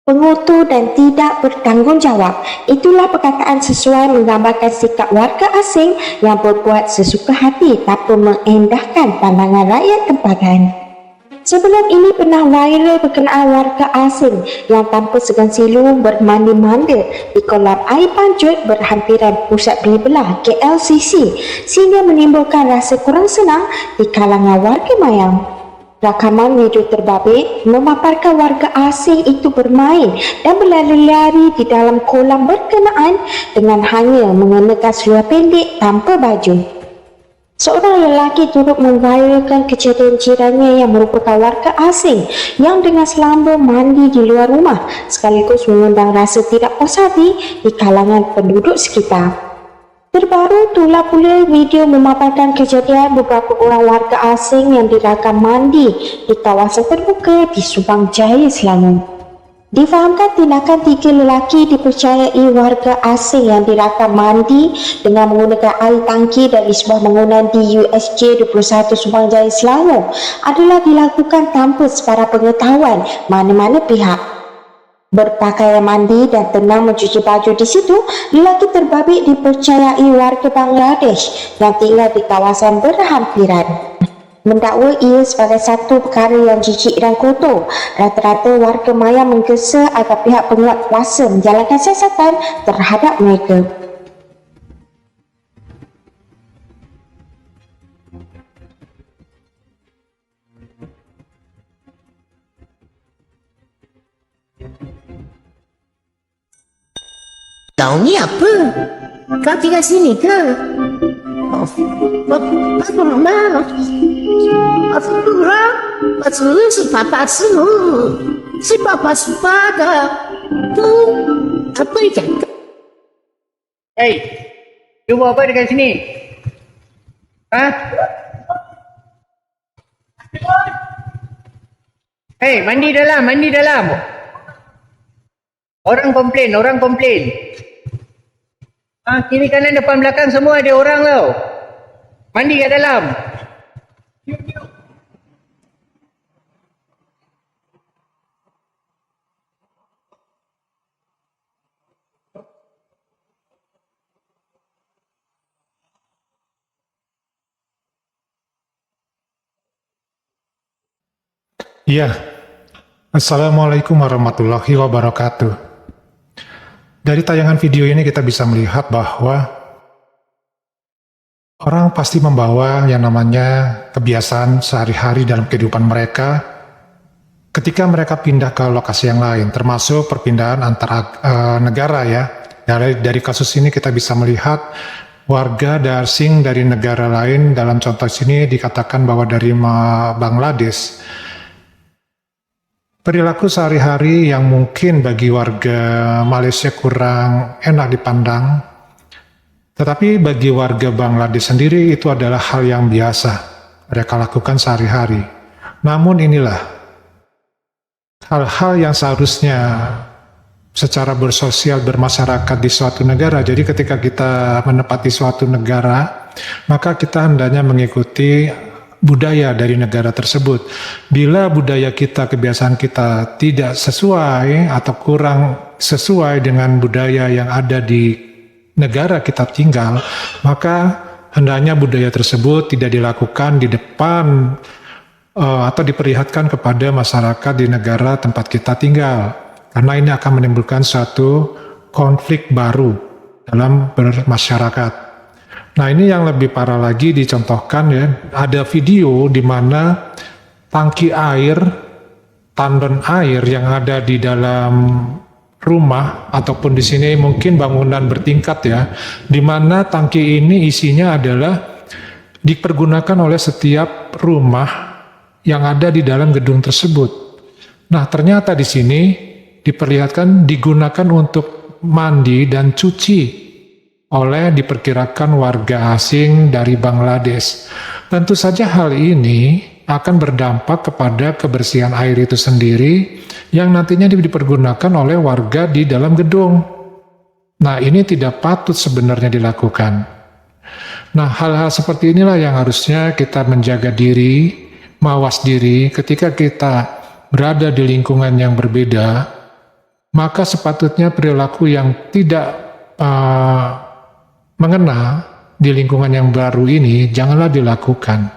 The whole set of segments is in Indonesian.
Pengutu dan tidak bertanggung jawab. Itulah perkataan sesuai menggambarkan sikap warga asing yang berbuat sesuka hati tanpa mengendahkan pandangan rakyat tempatan. Sebelum ini pernah viral berkenaan warga asing yang tanpa segan silu bermandi-manda di kolam air panjut berhampiran pusat beli belah KLCC sehingga menimbulkan rasa kurang senang di kalangan warga mayang. Rakaman video terbabit memaparkan warga asing itu bermain dan berlari-lari di dalam kolam berkenaan dengan hanya mengenakan seluar pendek tanpa baju. Seorang lelaki turut memviralkan kejadian jirannya yang merupakan warga asing yang dengan selamba mandi di luar rumah sekaligus mengundang rasa tidak puas hati di kalangan penduduk sekitar. Terbaru itulah pula video memaparkan kejadian beberapa orang warga asing yang dirakam mandi di kawasan terbuka di Subang Jaya, Selangor. Difahamkan tindakan tiga lelaki dipercayai warga asing yang dirakam mandi dengan menggunakan air tangki dari sebuah bangunan di USJ 21 Subang Jaya, Selangor adalah dilakukan tanpa sebarang pengetahuan mana-mana pihak. Berpakaian mandi dan tenang mencuci baju di situ, lelaki terbabit dipercayai warga Bangladesh yang tinggal di kawasan berhampiran. Mendakwa ia sebagai satu perkara yang jijik dan kotor. Rata-rata warga maya menggesa agar pihak penguat kuasa menjalankan siasatan terhadap mereka. Kau ni apa? Kau tinggal sini ke? Oh, apa rumah? Apa rumah? Pasal si papa semua. Si papa sepaga. Tu apa ikan? Hei, you buat apa dekat sini? Hah? Hei, mandi dalam. Orang komplain. Kiri kanan depan belakang semua ada orang tau. Mandi kat dalam. Ya, Assalamualaikum warahmatullahi wabarakatuh. Dari tayangan video ini kita bisa melihat bahwa orang pasti membawa yang namanya kebiasaan sehari-hari dalam kehidupan mereka ketika mereka pindah ke lokasi yang lain, termasuk perpindahan antar negara ya. Dari kasus ini kita bisa melihat warga asing dari negara lain, dalam contoh sini dikatakan bahwa dari Bangladesh. Perilaku sehari-hari yang mungkin bagi warga Malaysia kurang enak dipandang, tetapi bagi warga Bangladesh sendiri itu adalah hal yang biasa mereka lakukan sehari-hari. Namun inilah hal-hal yang seharusnya secara bersosial bermasyarakat di suatu negara. Jadi ketika kita menempati suatu negara, maka kita hendaknya mengikuti budaya dari negara tersebut. Bila budaya kita, kebiasaan kita tidak sesuai atau kurang sesuai dengan budaya yang ada di negara kita tinggal, maka hendaknya budaya tersebut tidak dilakukan di depan atau diperlihatkan kepada masyarakat di negara tempat kita tinggal, karena ini akan menimbulkan suatu konflik baru dalam bermasyarakat. Nah, ini yang lebih parah lagi dicontohkan ya, ada video di mana tangki air, tandon air yang ada di dalam rumah ataupun di sini mungkin bangunan bertingkat ya, di mana tangki ini isinya adalah dipergunakan oleh setiap rumah yang ada di dalam gedung tersebut. Nah, ternyata di sini diperlihatkan digunakan untuk mandi dan cuci oleh diperkirakan warga asing dari Bangladesh. Tentu saja hal ini akan berdampak kepada kebersihan air itu sendiri yang nantinya dipergunakan oleh warga di dalam gedung. Nah, ini tidak patut sebenarnya dilakukan. Nah, hal-hal seperti inilah yang harusnya kita menjaga diri, mawas diri ketika kita berada di lingkungan yang berbeda, maka sepatutnya perilaku yang tidak mengena di lingkungan yang baru ini janganlah dilakukan.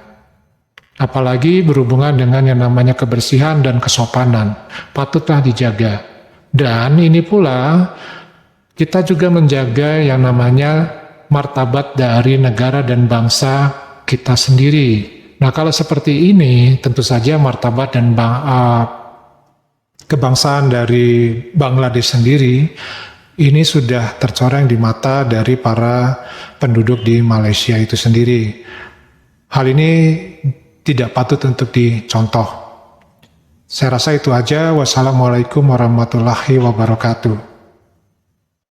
Apalagi berhubungan dengan yang namanya kebersihan dan kesopanan, patutlah dijaga. Dan ini pula kita juga menjaga yang namanya martabat dari negara dan bangsa kita sendiri. Nah, kalau seperti ini, tentu saja martabat dan kebangsaan dari Bangladesh sendiri ini sudah tercoreng di mata dari para penduduk di Malaysia itu sendiri. Hal ini tidak patut untuk dicontoh. Saya rasa itu aja. Wassalamualaikum warahmatullahi wabarakatuh.